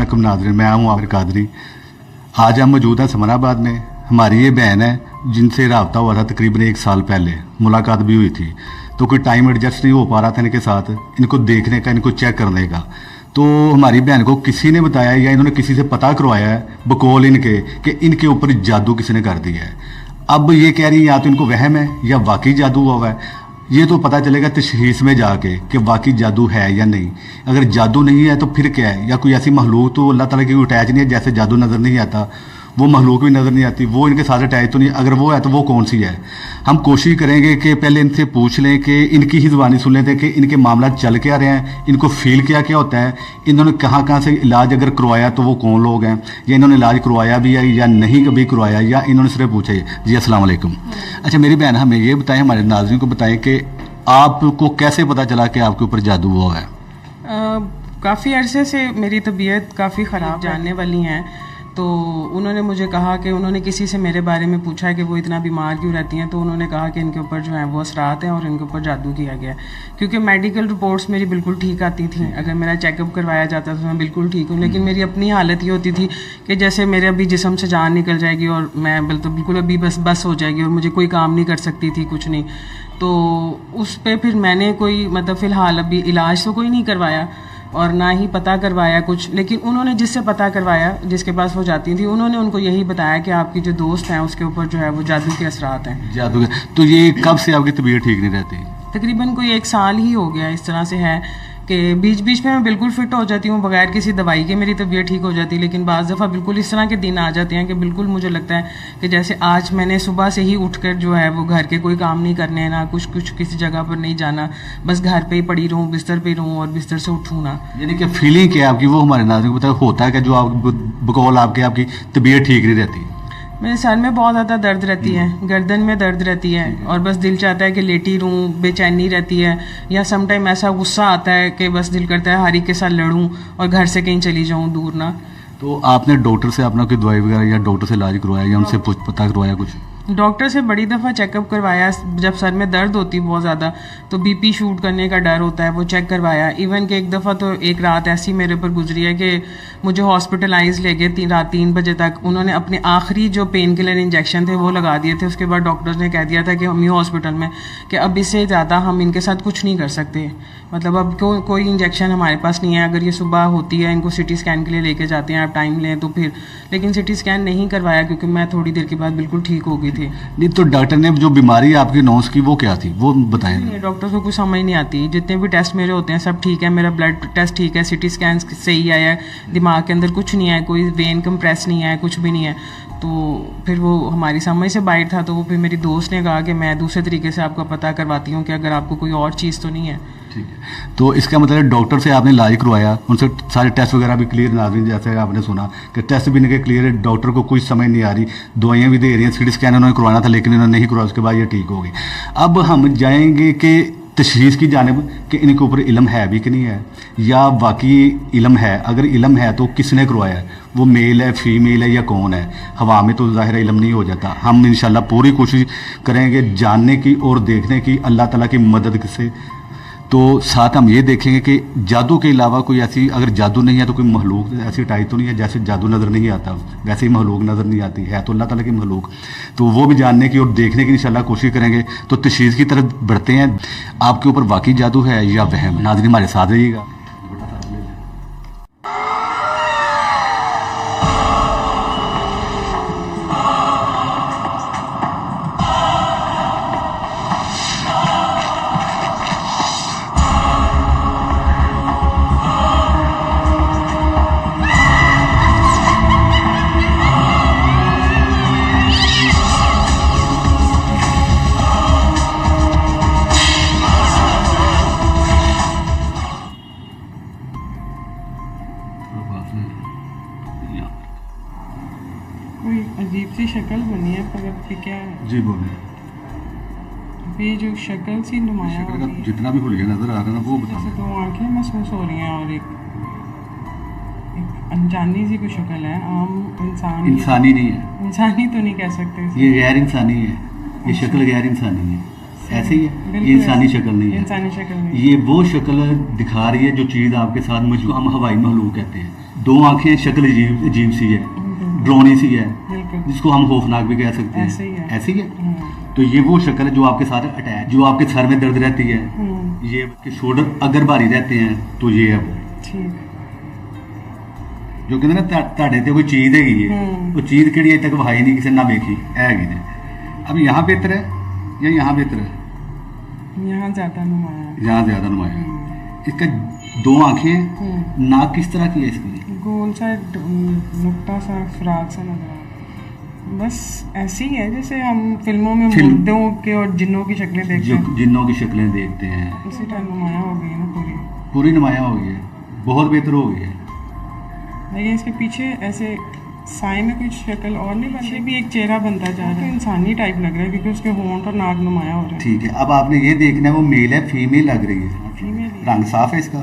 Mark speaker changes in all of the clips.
Speaker 1: अस्सलामुअलैकुम नाज़रीन, मैं हूँ आमिर कादरी। आज हम मौजूद हैं समराबाद में। हमारी ये बहन है जिनसे रब्ता हुआ था तकरीबन 1 साल पहले, मुलाकात भी हुई थी, तो कोई टाइम एडजस्ट नहीं हो पा रहा था इनके साथ, इनको देखने का, इनको चेक करने का। तो हमारी बहन को किसी ने बताया या इन्होंने किसी से पता करवाया है बकौल इनके कि इनके ऊपर जादू किसी ने कर दिया है। अब ये कह रही है या तो इनको वहम है या वाकई जादू हुआ है। ये तो पता चलेगा तशखीस में जाके कि वाकई जादू है या नहीं। अगर जादू नहीं है तो फिर क्या है, या कोई ऐसी महलूक तो अल्लाह ताला की अटैच नहीं है, जैसे जादू नज़र नहीं आता वो महलूक भी नज़र नहीं आती, वो इनके साथ अटैच तो नहीं। अगर वो है तो वो कौन सी है। हम कोशिश करेंगे कि पहले इनसे पूछ लें कि इनकी ही ज़ुबानी सुन लेते हैं कि इनके मामला चल क्या रहे हैं, इनको फील क्या क्या होता है, इन्होंने कहाँ कहाँ से इलाज अगर करवाया तो वो कौन लोग हैं, या इन्होंने इलाज करवाया भी है या नहीं कभी करवाया, या इन्होंने सिर्फ पूछा है। जी अस्सलाम वालेकुम। अच्छा मेरी बहन हमें ये बताएं, हमारे नाज़रीन को बताएं कि आपको कैसे पता चला कि आपके ऊपर जादू हुआ है।
Speaker 2: काफ़ी अरसे से मेरी तबीयत काफ़ी ख़राब जानने वाली हैं, तो उन्होंने मुझे कहा कि उन्होंने किसी से मेरे बारे में पूछा कि वो इतना बीमार क्यों रहती हैं, तो उन्होंने कहा कि इनके ऊपर जो है वो असरात हैं और इनके ऊपर जादू किया गया है। क्योंकि मेडिकल रिपोर्ट्स मेरी बिल्कुल ठीक आती थी, अगर मेरा चेकअप करवाया जाता तो मैं बिल्कुल ठीक हूँ, लेकिन मेरी अपनी हालत ये होती थी कि जैसे मेरे अभी जिस्म से जान निकल जाएगी और मैं बिल्कुल अभी बस हो जाएगी और मुझे कोई काम नहीं कर सकती थी, कुछ नहीं। तो उस पर फिर मैंने कोई मतलब फ़िलहाल अभी इलाज तो कोई नहीं करवाया और ना ही पता करवाया कुछ, लेकिन उन्होंने जिससे पता करवाया, जिसके पास वो जाती थी, उन्होंने उनको यही बताया कि आपकी जो दोस्त हैं उसके ऊपर जो है वो जादू के असरात हैं।
Speaker 1: जादू के। तो ये कब से आपकी तबीयत ठीक नहीं रहती?
Speaker 2: तकरीबन कोई 1 साल ही हो गया इस तरह से है कि बीच बीच में मैं बिल्कुल फिट हो जाती हूँ, बगैर किसी दवाई के मेरी तबीयत ठीक हो जाती है, लेकिन बाज़ दफ़ा बिल्कुल इस तरह के दिन आ जाते हैं कि बिल्कुल मुझे लगता है कि जैसे आज मैंने सुबह से ही उठकर जो है वो घर के कोई काम नहीं करने, ना कुछ किसी जगह पर नहीं जाना, बस घर पे ही पड़ी रहूँ, बिस्तर पे रहूँ और बिस्तर से उठूँ ना।
Speaker 1: यानी कि फीलिंग क्या है आपकी, वो हमारे नाज़रीन को बताओ। होता है कि जो आप बकौल आपकी तबीयत ठीक नहीं रहती?
Speaker 2: मेरे सर में बहुत ज़्यादा दर्द रहती है, गर्दन में दर्द रहती है और बस दिल चाहता है कि लेटी रहूँ, बेचैनी रहती है, या सम टाइम ऐसा गुस्सा आता है कि बस दिल करता है हारी के साथ लड़ूँ और घर से कहीं चली जाऊँ दूर ना।
Speaker 1: तो आपने डॉक्टर से अपना कोई दवाई वगैरह या डॉक्टर से इलाज करवाया या उनसे पता करवाया कुछ?
Speaker 2: डॉक्टर से बड़ी दफ़ा चेकअप करवाया, जब सर में दर्द होती बहुत ज़्यादा तो बीपी शूट करने का डर होता है, वो चेक करवाया। इवन कि एक दफ़ा तो एक रात ऐसी मेरे ऊपर गुजरी है कि मुझे हॉस्पिटलाइज ले गए रात 3 बजे तक। उन्होंने अपने आखिरी जो पेन किलर इंजेक्शन थे वो लगा दिए थे, उसके बाद डॉक्टर्स ने कह दिया था कि हम ही हॉस्पिटल में कि अब इससे ज़्यादा हम इनके साथ कुछ नहीं कर सकते, मतलब अब कोई इंजेक्शन हमारे पास नहीं है। अगर ये सुबह होती है, इनको सिटी स्कैन के लिए लेके जाते हैं, आप टाइम लें तो फिर, लेकिन सिटी स्कैन नहीं करवाया क्योंकि मैं थोड़ी देर के बाद बिल्कुल ठीक हो गई थी।
Speaker 1: नहीं तो डॉक्टर ने जो बीमारी आपकी नोज की वो क्या थी वो बताएं।
Speaker 2: डॉक्टर को कुछ समझ नहीं आती, जितने भी टेस्ट मेरे होते हैं सब ठीक है, मेरा ब्लड टेस्ट ठीक है, सिटी स्कैन सही आया है, दिमाग के अंदर कुछ नहीं है, कोई वेन कंप्रेस नहीं है, कुछ भी नहीं है। तो फिर वो हमारी समझ से बाहर था, तो वो फिर मेरी दोस्त ने कहा कि मैं दूसरे तरीके से आपका पता करवाती हूँ कि अगर आपको कोई और चीज़ तो नहीं है।
Speaker 1: ठीक है, तो इसका मतलब डॉक्टर से आपने इलाज करवाया, उनसे सारे टेस्ट वगैरह भी क्लियर, नाज़रीन जैसे आपने सुना कि टेस्ट भी इनके क्लियर है, डॉक्टर को कोई समझ नहीं आ रही, दवाइयाँ भी दे रही हैं, सिटी स्कैन उन्होंने करवाना था लेकिन इन्होंने नहीं करवाया, उसके बाद ये ठीक हो गई। अब हम जाएंगे कि तशखीस की जानिब कि इनके ऊपर इल्म है भी कि नहीं है, या वाकई इल्म है। अगर इल्म है तो किसने करवाया है, वो मेल है, फीमेल है या कौन है। हवा में तो ज़ाहिर इल्म नहीं हो जाता। हम इंशाल्लाह पूरी कोशिश करेंगे जानने की और देखने की अल्लाह ताला की मदद से। तो साथ हम ये देखेंगे कि जादू के अलावा कोई ऐसी, अगर जादू नहीं है तो कोई महलूक ऐसी टाइप तो नहीं है, जैसे जादू नज़र नहीं आता वैसे ही महलूक नज़र नहीं आती है, तो अल्लाह ताला की महलूक। तो वो भी जानने की और देखने की इंशाल्लाह कोशिश करेंगे। तो तशखीस की तरफ बढ़ते हैं, आपके ऊपर वाकई जादू है या वहम। नाज़रीन हमारे साथ रहिएगा।
Speaker 2: कोई अजीब सी शक्ल बनी है, पर अब क्या है?
Speaker 1: जी बोले।
Speaker 2: ये जो शक्ल सी नुमाया हो रही है,
Speaker 1: जितना भी हुलिया नजर आ रहा है ना वो
Speaker 2: जैसे 2 आंखें महसूस हो रही हैं और एक अनजानी सी कोई शक्ल है। आम
Speaker 1: इंसानी नहीं है,
Speaker 2: इंसानी तो नहीं कह सकते,
Speaker 1: ये गैर इंसानी है, ये शक्ल गैर इंसानी है। ऐसे ही है,
Speaker 2: बिल्कुल
Speaker 1: ये इंसानी
Speaker 2: ऐसे।
Speaker 1: शक्ल नहीं है।
Speaker 2: इंसानी शक्ल नहीं।
Speaker 1: ये वो शक्ल दिखा रही है जो चीज़ आपके साथ मौजूद, हम हवाई महलूक कहते हैं। दो आंखें, शक्ल अजीब अजीब सी है, ड्रोनी सी है,
Speaker 2: बिल्कुल
Speaker 1: जिसको हम खौफनाक भी कह सकते हैं।
Speaker 2: ऐसे ही है।
Speaker 1: ऐसी है। तो ये वो शक्ल है जो आपके साथ अटैच, जो आपके सर में दर्द रहती है, ये के शोल्डर अगर भारी रहते हैं तो ये है वो।
Speaker 2: ठीक।
Speaker 1: जो कहते ना ਤੁਹਾਡੇ ਤੇ कोई चीज़ हैगी है, वो चीज़ केड़ी अजे तक वहाई नहीं किसी ना वेखी हैगी ने। अब यहाँ बेहतर है या यहाँ बेहतर है?
Speaker 2: यहाँ ज्यादा नुमाया है।
Speaker 1: यहाँ ज़्यादा नुमाया है। इसका दो आंखें, नाक किस तरह की है इसकी?
Speaker 2: गोल सा नुक्ता सा फ्राक सा नजर आ रहा है। बस ऐसी ही है जैसे हम फिल्मों में मुर्दों के और जिन्नों की शक्लें देखते हैं,
Speaker 1: जिन्नों की शक्लें देखते हैं।
Speaker 2: उसी टाइम नुमाया हो गई है ना पूरी।
Speaker 1: पूरी नुमाया हो गई है, बहुत बेहतर हो गई है।
Speaker 2: लेकिन इसके पीछे ऐसे साए में कुछ शक्ल और नहीं बनी, भी एक चेहरा बनता जा रहा है, इंसानी टाइप लग रहा है क्योंकि उसके होंठ और नाक नुमाया हो रहा है।
Speaker 1: ठीक है, अब आपने ये देखना है वो मेल है फीमेल लग रही है।
Speaker 2: फीमेल
Speaker 1: रंग साफ है इसका?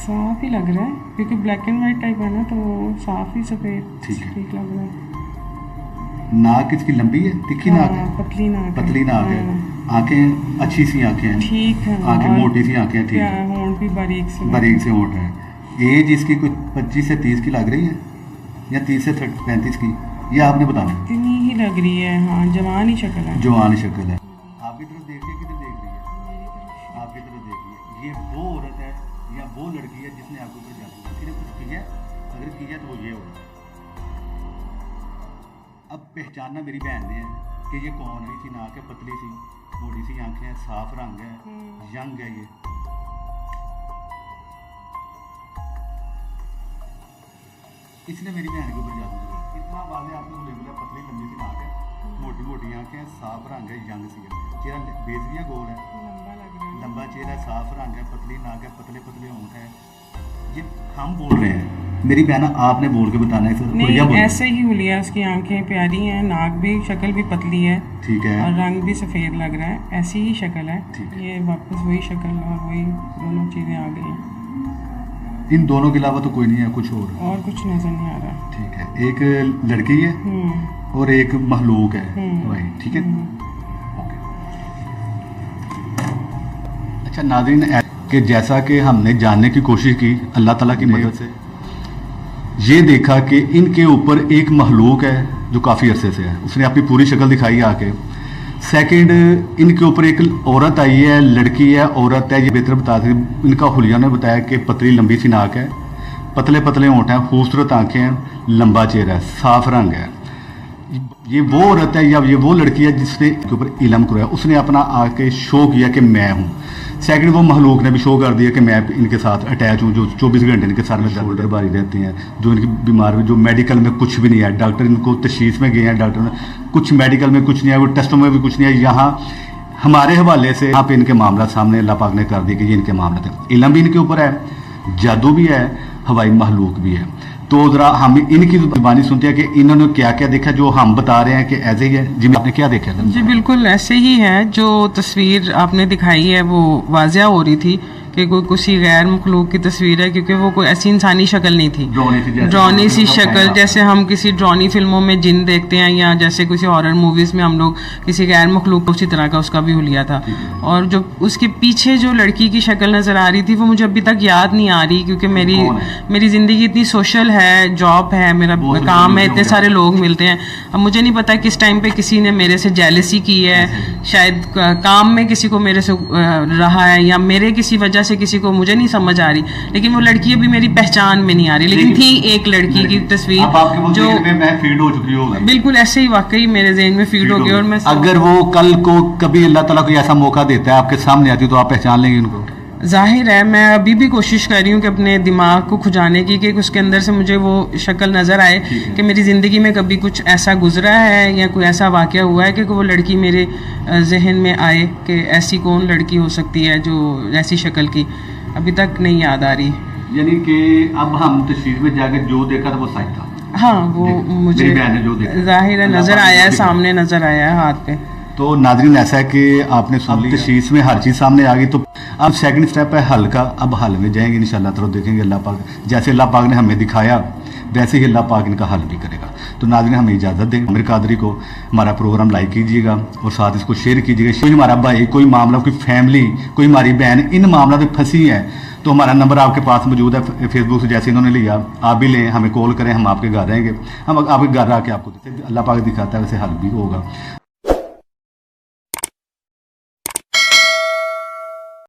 Speaker 2: साफ ही लग रहा है क्योंकि ब्लैक एंड वाइट टाइप है ना, तो साफ ही सफेद
Speaker 1: ठीक है।
Speaker 2: ठीक लग रहा है।
Speaker 1: नाक इसकी लंबी है, तिखी नाक है?
Speaker 2: पतली नाक है।
Speaker 1: पतली नाक है। आंखें अच्छी सी आंखें हैं,
Speaker 2: ठीक है।
Speaker 1: आंखें
Speaker 2: और
Speaker 1: मोटी सी आंखें हैं, ठीक है।
Speaker 2: होंठ भी बारीक से
Speaker 1: बारीक से होंठ है। एज इसकी कुछ 25 से 30 की लग रही है या 30 से 35 की, ये आपने बताना है।
Speaker 2: इतनी ही लग रही है, हाँ जवान ही शक्ल है।
Speaker 1: जवान शक्ल है। आपकी तरफ देखिए, किधर देख रही है? आपकी तरफ देखिए। ये वो औरत है या वो लड़की है जिसने आपके ऊपर जादू किया? कुछ किया? अगर किया तो वो ये होगा। अब पहचानना मेरी बहन ने है कि ये कौन है। इसकी नाक है पतली सी, मोटी सी आंखें हैं, साफ रंग है, यंग है। ये इसने मेरी बहन के ऊपर जादू किया। इतना वाले आपने बोले बोला, पतली लंबी सी नाक है, मोटी मोटी आंखें, साफ रंग है, यंग सी है, चेहरा बेस भी है, गोल है,
Speaker 2: लंबा लग रहा है।
Speaker 1: लंबा चेहरा, साफ रंग है, पतली नाक है, पतले पतले होंठ है। ये हम बोल रहे हैं, मेरी बहन आपने बोल के बताना है इसे।
Speaker 2: नहीं, ऐसे ही हुलिया, उसकी आंखें प्यारी हैं, नाक भी, शक्ल भी पतली है,
Speaker 1: ठीक है,
Speaker 2: और रंग भी सफेद लग रहा है। ऐसी ही शक्ल है। ये वापस वही शक्ल और वही दोनों चीजें आ गई हैं।
Speaker 1: इन दोनों के अलावा तो कोई नहीं है कुछ और
Speaker 2: कुछ नजर नहीं आ रहा।
Speaker 1: ठीक है, एक लड़की है और एक महलूक है भाई, ठीक है। ओके। अच्छा नाज़रीन, कि जैसा कि हमने जानने की कोशिश की अल्लाह ताला की मदद से, ये देखा कि इनके ऊपर एक महलूक है जो काफ़ी अरसे से है। उसने अपनी पूरी शक्ल दिखाई आके। सेकंड, इनके ऊपर एक औरत आई है, लड़की है, औरत है, ये बेहतर बता सकती। इनका हुलिया ने बताया कि पतली लंबी सी नाक है, पतले पतले होंठ हैं, खूबसूरत आंखें हैं, लंबा चेहरा है, साफ रंग है। ये वो औरत है या ये वो लड़की है जिसने इनके ऊपर इल्म कराया। उसने अपना आके शो किया कि मैं हूँ। सेकंड, वो महलूक ने भी शो कर दिया कि मैं इनके साथ अटैच हूँ, जो 24 घंटे इनके सर में शोल्डर भारी रहते हैं, जो इनकी बीमार, जो मेडिकल में कुछ भी नहीं है, डॉक्टर इनको तशखीस में गए हैं, डॉक्टर ने कुछ मेडिकल में कुछ नहीं है, वो टेस्टों में भी कुछ नहीं है। यहाँ हमारे हवाले से यहाँ पे इनके मामला सामने अल्लाह पाक ने कर दिया कि ये इनके मामले थे। इल्म भी इनके ऊपर है, जादू भी है, हवाई महलूक भी है। तो ज़रा हम इनकी जुबानी सुनते हैं कि इन्होंने क्या क्या देखा, जो हम बता रहे हैं कि ऐसे ही है। जी, आपने क्या देखा था?
Speaker 2: जी बिल्कुल ऐसे ही है। जो तस्वीर आपने दिखाई है वो वाज़िया हो रही थी कि कोई किसी गैर मखलूक की तस्वीर है, क्योंकि वो कोई ऐसी इंसानी शक्ल नहीं थी, ड्रॉनी सी शक्ल, जैसे हम किसी ड्रॉनी फिल्मों में जिन देखते हैं या जैसे किसी हॉरर मूवीज़ में हम लोग किसी गैर मखलूक को, उसी तरह का उसका भी हुलिया था। और जो उसके पीछे जो लड़की की शक्ल नज़र आ रही थी वो मुझे अभी तक याद नहीं आ रही, क्योंकि मेरी ज़िंदगी इतनी सोशल है, जॉब है, मेरा काम है, इतने सारे लोग मिलते हैं। अब मुझे नहीं पता किस टाइम पे किसी ने मेरे से जेलसी की है, शायद काम में किसी को मेरे से रहा है, या मेरे किसी वजह से किसी को, मुझे नहीं समझ आ रही। लेकिन वो लड़की अभी मेरी पहचान में नहीं आ रही, लेकिन थी एक लड़की की तस्वीर जो
Speaker 1: मैं फीड हो चुकी होगी।
Speaker 2: बिल्कुल ऐसे ही वाकई मेरे ज़हन में फीड हो गई। और मैं
Speaker 1: अगर वो कल को कभी अल्लाह ताला कोई ऐसा मौका देता है आपके सामने आती, तो आप पहचान लेंगे उनको?
Speaker 2: जाहिर है, मैं अभी भी कोशिश कर रही हूँ कि अपने दिमाग को खुजाने की, कि उसके अंदर से मुझे वो शक्ल नज़र आए कि मेरी ज़िंदगी में कभी कुछ ऐसा गुजरा है या कोई ऐसा वाक़या हुआ है कि वो लड़की मेरे जहन में आए कि ऐसी कौन लड़की हो सकती है जो ऐसी शक्ल की। अभी तक नहीं याद आ रही।
Speaker 1: यानी कि अब हम तस्वीर में जाकर जो देखा था वो सच था।
Speaker 2: हाँ, वो मुझे जाहिर है नज़र आया है, सामने नज़र आया है हाथ पे।
Speaker 1: तो नाज़रीन, ऐसा है कि आपने सुन ली तशखीस में हर चीज़ सामने आ गई। तो अब सेकंड स्टेप है हल का। अब हल में जाएंगे इंशाल्लाह, तो देखेंगे अल्लाह पाक, जैसे अल्लाह पाक ने हमें दिखाया वैसे ही अल्लाह पाक इनका हल भी करेगा। तो नाज़रीन हमें इजाज़त दें। आमिर कादरी को हमारा प्रोग्राम लाइक कीजिएगा और साथ इसको शेयर कीजिएगा। कोई हमारा भाई, कोई मामला, कोई फैमिली, कोई हमारी बहन इन मामला में फंसी है तो हमारा नंबर आपके पास मौजूद है फेसबुक से, जैसे इन्होंने लिया आप भी लें, हमें कॉल करें, हम आपके घर रहेंगे, हम आपके घर आके आपको अल्लाह पाक दिखाता है वैसे हल भी होगा।